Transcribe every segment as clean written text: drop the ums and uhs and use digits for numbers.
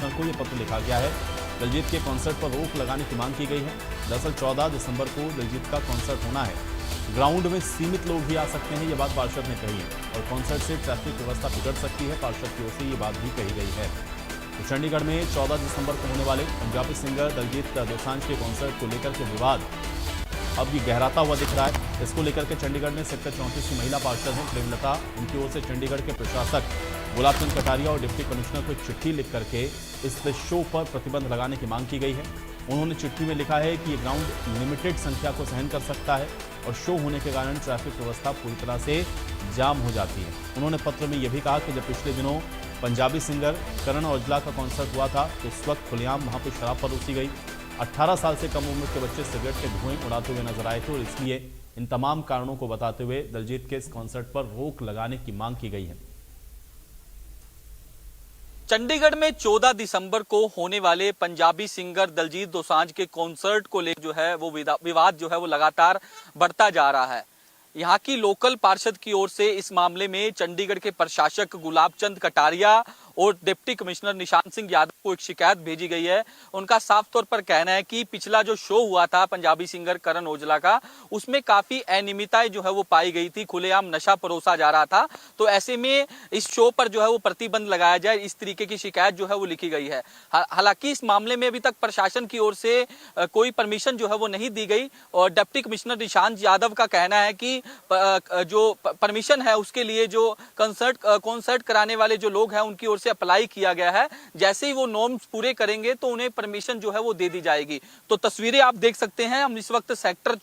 Commissioner को यह पत्र लिखा गया है। दिलजीत के कॉन्सर्ट पर रोक लगाने की मांग की गई है। दरअसल 14 दिसंबर को दिलजीत का कॉन्सर्ट होना है। ग्राउंड में सीमित लोग ही आ सकते हैं, ये बात पार्षद ने कही है और कॉन्सर्ट से ट्रैफिक व्यवस्था बिगड़ सकती है। पार्षद की ओर से ये बात भी कही गई है। तो चंडीगढ़ में 14 दिसंबर को होने वाले पंजाबी सिंगर दिलजीत दोसांझ के कॉन्सर्ट को लेकर के विवाद अब ये गहराता हुआ दिख रहा है। इसको लेकर के चंडीगढ़ में सेक्टर 34 की महिला पार्षद हैं प्रेमलता, उनकी ओर से चंडीगढ़ के प्रशासक गुलाबचंद कटारिया और डिप्टी कमिश्नर को एक चिट्ठी लिख करके इस शो पर प्रतिबंध लगाने की मांग की गई है। उन्होंने चिट्ठी में लिखा है कि ये ग्राउंड लिमिटेड संख्या को सहन कर सकता है और शो होने के कारण ट्रैफिक व्यवस्था पूरी तरह से जाम हो जाती है। उन्होंने पत्र में यह भी कहा कि जब पिछले दिनों पंजाबी सिंगर करण औजला का कॉन्सर्ट हुआ था तो उस वक्त खुलेआम वहां पर शराब परोसी गई। 18 साल से कम उम्र के बच्चे सिगरेट के धुएं उड़ाते हुए नजर आए थे और इसलिए इन तमाम कारणों को बताते हुए दिलजीत के इस कॉन्सर्ट पर रोक लगाने की मांग की गई है। चंडीगढ़ में 14 दिसंबर को होने वाले पंजाबी सिंगर दिलजीत दोसांझ के कॉन्सर्ट को लेकर जो है वो विवाद जो है वो लगातार बढ़ता जा रहा है। यहाँ की लोकल पार्षद की ओर से इस मामले में चंडीगढ़ के प्रशासक गुलाबचंद कटारिया और डिप्टी कमिश्नर निशांत सिंह यादव को एक शिकायत भेजी गई है। उनका साफ तौर पर कहना है कि पिछला जो शो हुआ था पंजाबी सिंगर करण औजला का, उसमें काफी अनियमितताएं जो है वो पाई गई थी, खुलेआम नशा परोसा जा रहा था। तो ऐसे में इस शो पर जो है वो प्रतिबंध लगाया जाए, इस तरीके की शिकायत जो है वो लिखी गई है। हालांकि इस मामले में अभी तक प्रशासन की ओर से कोई परमिशन जो है वो नहीं दी गई और डिप्टी कमिश्नर निशांत यादव का कहना है कि जो परमिशन है उसके लिए जो कॉन्सर्ट कराने वाले जो लोग हैं उनकी ओर से अप्लाई किया गया है। जैसे ही वो नॉर्म्स पूरे करेंगे तो उन्हें परमिशन जो है वो दे दी जाएगी। तो तस्वीरें आप देख सकते हैं, हम इस वक्त सेक्टर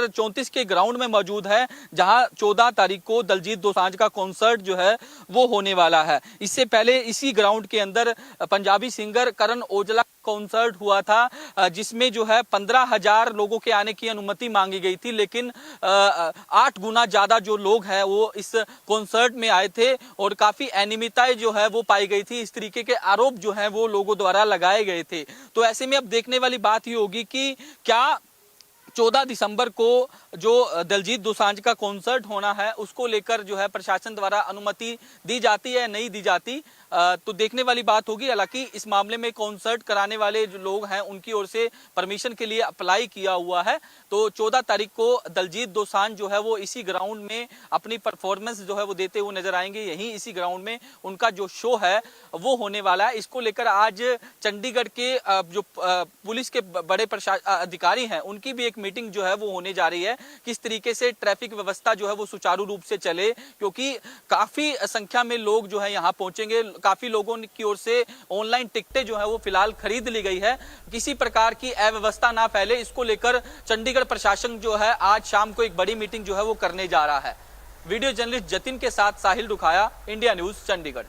34 के ग्राउंड में मौजूद है, जहां 14 तारीख को दिलजीत दोसांझ का कॉन्सर्ट जो है वो होने वाला है। इससे पहले इसी ग्राउंड के अंदर पंजाबी सिंगर करण औजला कॉन्सर्ट हुआ था, जिसमें जो है 15,000 लोगों के आने की अनुमति मांगी गई थी, लेकिन 8 गुना ज्यादा जो लोग हैं वो इस कॉन्सर्ट में आए थे और काफी अनियमितताएं जो है वो पाई गई थी। इस तरीके के आरोप जो हैं वो लोगों द्वारा लगाए गए थे। तो ऐसे में अब देखने वाली बात ये होगी कि क्या 14 दिसंबर को जो दिलजीत दोसांझ का कॉन्सर्ट होना है उसको लेकर जो है प्रशासन द्वारा अनुमति दी जाती है या नहीं दी जाती, तो देखने वाली बात होगी। हालांकि इस मामले में कॉन्सर्ट कराने वाले जो लोग हैं उनकी ओर से परमिशन के लिए अप्लाई किया हुआ है। तो 14 तारीख को दिलजीत दोसांझ जो है वो इसी ग्राउंड में अपनी परफॉर्मेंस जो है वो देते हुए नजर आएंगे। यहीं इसी ग्राउंड में उनका जो शो है वो होने वाला है। इसको लेकर आज चंडीगढ़ के जो पुलिस के बड़े अधिकारी हैं उनकी भी एक मीटिंग जो है वो होने जा रही है, किस तरीके से ट्रैफिक व्यवस्था जो है वो सुचारू रूप से चले, क्योंकि काफी संख्या में लोग जो है यहाँ पहुंचेंगे। काफी लोगों की ओर से ऑनलाइन टिकटें जो है वो फिलहाल खरीद ली गई है। किसी प्रकार की अव्यवस्था ना फैले, इसको लेकर चंडीगढ़ प्रशासन जो है आज शाम को एक बड़ी मीटिंग जो है वो करने जा रहा है। वीडियो जर्नलिस्ट जतिन के साथ साहिल रुखाया, इंडिया न्यूज, चंडीगढ़।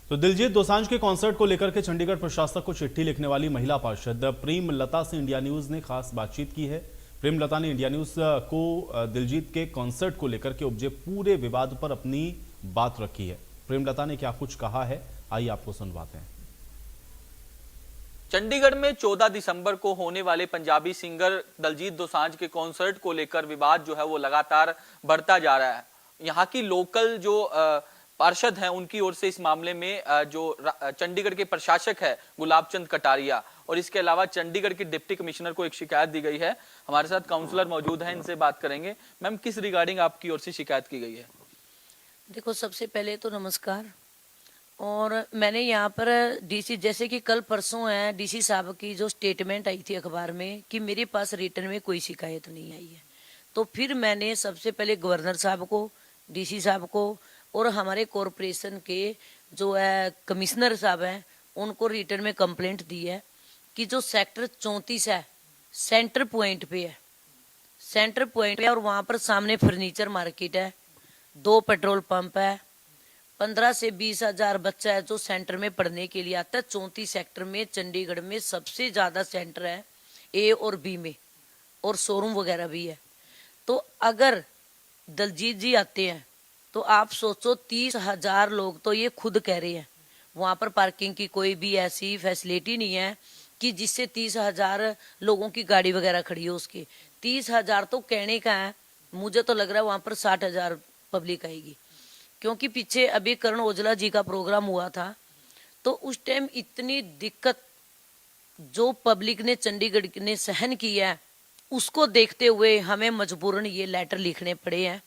तो दिलजीत दोसांझ के कॉन्सर्ट को लेकर के चंडीगढ़ प्रशासक को चिट्ठी लिखने वाली महिला पार्षद प्रेमलता से इंडिया न्यूज ने खास बातचीत की है। प्रेमलता ने इंडिया न्यूज को दिलजीत के कॉन्सर्ट को लेकर के उपजे पूरे विवाद पर अपनी बात रखी है। प्रेमलता ने क्या कुछ कहा है, आइए आपको सुनवाते हैं। चंडीगढ़ में 14 दिसंबर को होने वाले पंजाबी सिंगर दिलजीत दोसांझ के कॉन्सर्ट को लेकर विवाद जो है वो लगातार बढ़ता जा रहा है। यहाँ की लोकल जो पार्षद हैं उनकी ओर से इस मामले में जो चंडीगढ़ के प्रशासक है गुलाबचंद कटारिया और इसके अलावा चंडीगढ़ के डिप्टी कमिश्नर को एक शिकायत दी गई है। हमारे साथ काउंसलर मौजूद हैं, इनसे बात करेंगे। मैम, किस रिगार्डिंग आपकी ओर से शिकायत की गई है? देखो, सबसे पहले तो नमस्कार। और मैंने यहाँ पर डीसी, जैसे कि कल परसों है, डीसी साहब की जो स्टेटमेंट आई थी अखबार में कि मेरे पास रिटर्न में कोई शिकायत नहीं आई है, तो फिर मैंने सबसे पहले गवर्नर साहब को, डीसी साहब को और हमारे कॉरपोरेशन के जो है कमिश्नर साहब हैं उनको रिटर्न में कंप्लेंट दी है कि जो सेक्टर 34 है सेंटर पॉइंट पे है, सेंटर पॉइंट पे, और वहाँ पर सामने फर्नीचर मार्केट है, 2 पेट्रोल पंप है, 15 से 20 हजार बच्चा है जो सेंटर में पढ़ने के लिए आता है। 34 सेक्टर में चंडीगढ़ में सबसे ज्यादा सेंटर है ए और बी में, और शोरूम वगैरह भी है। तो अगर दिलजीत जी आते हैं तो आप सोचो 30,000 लोग, तो ये खुद कह रहे हैं वहां पर पार्किंग की कोई भी ऐसी फैसिलिटी नहीं है कि जिससे 30,000 लोगों की गाड़ी वगैरह खड़ी हो। उसकी 30,000 तो कहने का है, मुझे तो लग रहा है वहां पर 60,000 पब्लिक आएगी। क्योंकि पीछे अभी करण औजला जी का प्रोग्राम हुआ था, तो उस टाइम इतनी दिक्कत जो पब्लिक ने चंडीगढ़ ने सहन की है, उसको देखते हुए हमें मजबूरन ये लेटर लिखने पड़े हैं।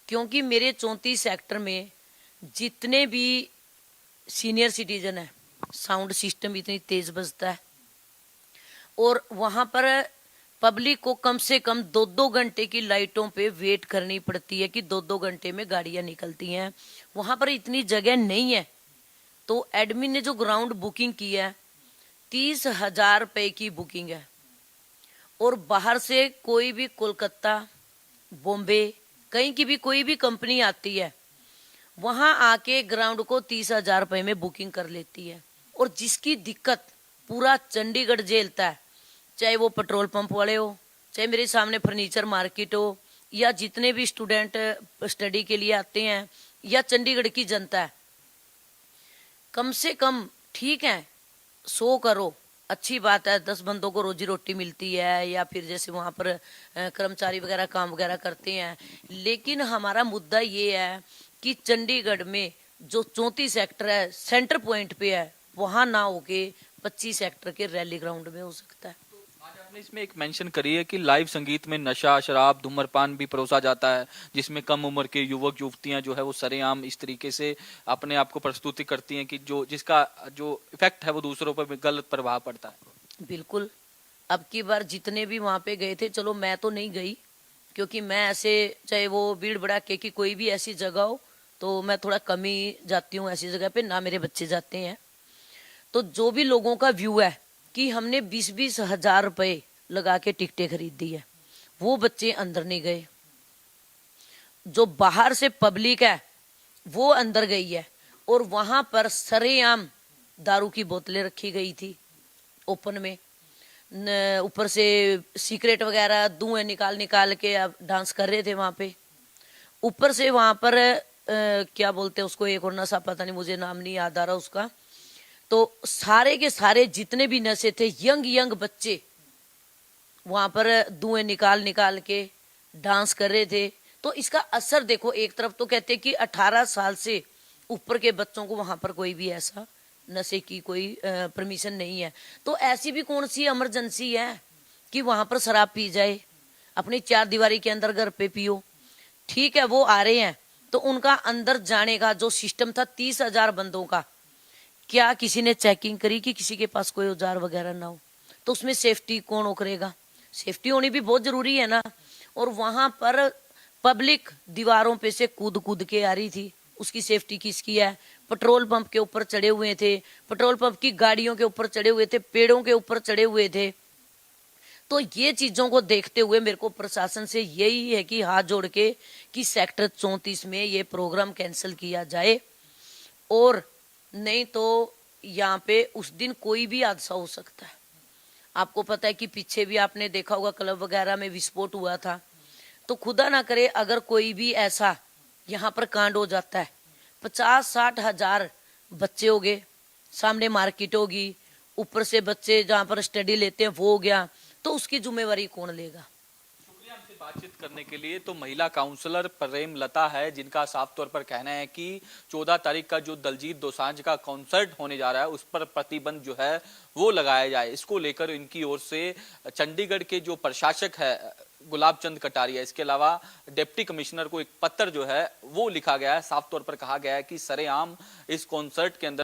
क्योंकि मेरे 34 सेक्टर में जितने भी सीनियर सिटीजन है, साउंड सिस्टम इतनी तेज बजता है और वहां पर पब्लिक को कम से कम 2-2 घंटे की लाइटों पे वेट करनी पड़ती है कि 2-2 घंटे में गाड़ियां निकलती हैं। वहां पर इतनी जगह नहीं है, तो एडमिन ने जो ग्राउंड बुकिंग की है 30,000 रुपए की बुकिंग है, और बाहर से कोई भी कोलकाता, बॉम्बे, कहीं की भी कोई भी कंपनी आती है, वहां आके ग्राउंड को 30,000 रुपए में बुकिंग कर लेती है। और जिसकी दिक्कत पूरा चंडीगढ़ झेलता है, चाहे वो पेट्रोल पंप वाले हो, चाहे मेरे सामने फर्नीचर मार्केट हो, या जितने भी स्टूडेंट स्टडी के लिए आते हैं, या चंडीगढ़ की जनता है। कम से कम ठीक है 100 करो, अच्छी बात है, 10 बंदों को रोजी रोटी मिलती है, या फिर जैसे वहां पर कर्मचारी वगैरह काम वगैरह करते हैं। लेकिन हमारा मुद्दा ये है कि चंडीगढ़ में जो 34 सेक्टर है सेंटर पॉइंट पे है, वहां ना होके 25 सेक्टर के रैली ग्राउंड में हो सकता है। आज आपने इसमें एक मेंशन करी है कि लाइव संगीत में नशा, शराब, धूम्रपान भी परोसा जाता है, जिसमें कम उम्र के युवक युवतियां जो है वो सरेआम इस तरीके से अपने आप को प्रस्तुति करती हैं कि जिसका जो इफेक्ट है वो दूसरों पर भी गलत प्रभाव पड़ता है। बिल्कुल, अब की बार जितने भी वहां पे गए थे, चलो मैं तो नहीं गई क्योंकि मैं ऐसे, चाहे वो भीड़ भड़ाके की कोई भी ऐसी जगह हो, तो मैं थोड़ा कम ही जाती हूँ ऐसी जगह पे, ना मेरे बच्चे जाते हैं। तो जो भी लोगों का व्यू है कि हमने 20-20 हजार रुपए लगा के टिकटें खरीदी है, वो बच्चे अंदर नहीं गए। जो बाहर से पब्लिक है वो अंदर गई है, और वहां पर सरेआम दारू की बोतलें रखी गई थी ओपन में, ऊपर से सिगरेट वगैरह धुएं निकाल निकाल के अब डांस कर रहे थे वहां पे। ऊपर से वहां पर क्या बोलते हैं उसको, एक और नशा, पता नहीं, मुझे नाम नहीं याद आ रहा उसका। तो सारे के सारे जितने भी नशे थे, यंग यंग बच्चे वहां पर धुएं निकाल निकाल के डांस कर रहे थे। तो इसका असर देखो, एक तरफ तो कहते कि 18 साल से ऊपर के बच्चों को वहां पर कोई भी ऐसा नशे की कोई परमिशन नहीं है। तो ऐसी भी कौन सी इमरजेंसी है कि वहां पर शराब पी जाए? अपनी 4 दीवारी के अंदर घर पे पियो, ठीक है। वो आ रहे हैं तो उनका अंदर जाने का जो सिस्टम था 30,000 बंदों का, क्या किसी ने चेकिंग करी कि किसी के पास कोई औजार वगैरह ना हो? तो उसमें सेफ्टी कौन करेगा? सेफ्टी होनी भी बहुत जरूरी है ना। और वहां पर पब्लिक दीवारों पे से कूद कूद के आ रही थी, उसकी सेफ्टी किसकी है? पेट्रोल पंप के ऊपर चढ़े हुए थे, पेट्रोल पंप की गाड़ियों के ऊपर चढ़े हुए थे, पेड़ों के ऊपर चढ़े हुए थे। तो ये चीजों को देखते हुए मेरे को प्रशासन से यही है कि हाथ जोड़ के कि सेक्टर 34 में ये प्रोग्राम कैंसिल किया जाए, और नहीं तो यहाँ पे उस दिन कोई भी हादसा हो सकता है। आपको पता है कि पीछे भी आपने देखा होगा क्लब वगैरह में विस्फोट हुआ था। तो खुदा ना करे अगर कोई भी ऐसा यहाँ पर कांड हो जाता है, 50-60 हजार बच्चे हो गए, सामने मार्केट होगी, ऊपर से बच्चे जहाँ पर स्टडी लेते हैं वो हो गया, तो उसकी जिम्मेवारी कौन लेगा? शुक्रिया हमसे बातचीत करने के लिए। तो महिला काउंसलर प्रेम लता है, जिनका साफ तौर पर कहना है कि 14 तारीख का जो दलजीत दोसांझ का कॉन्सर्ट होने जा रहा है उस पर प्रतिबंध जो है वो लगाया जाए। इसको लेकर इनकी ओर से चंडीगढ़ के जो प्रशासक है गुलाब चंद कटारिया, इसके अलावा डिप्टी कमिश्नर को एक पत्र जो है वो लिखा गया है। साफ तौर पर कहा गया है कि सरेआम इस कॉन्सर्ट के अंदर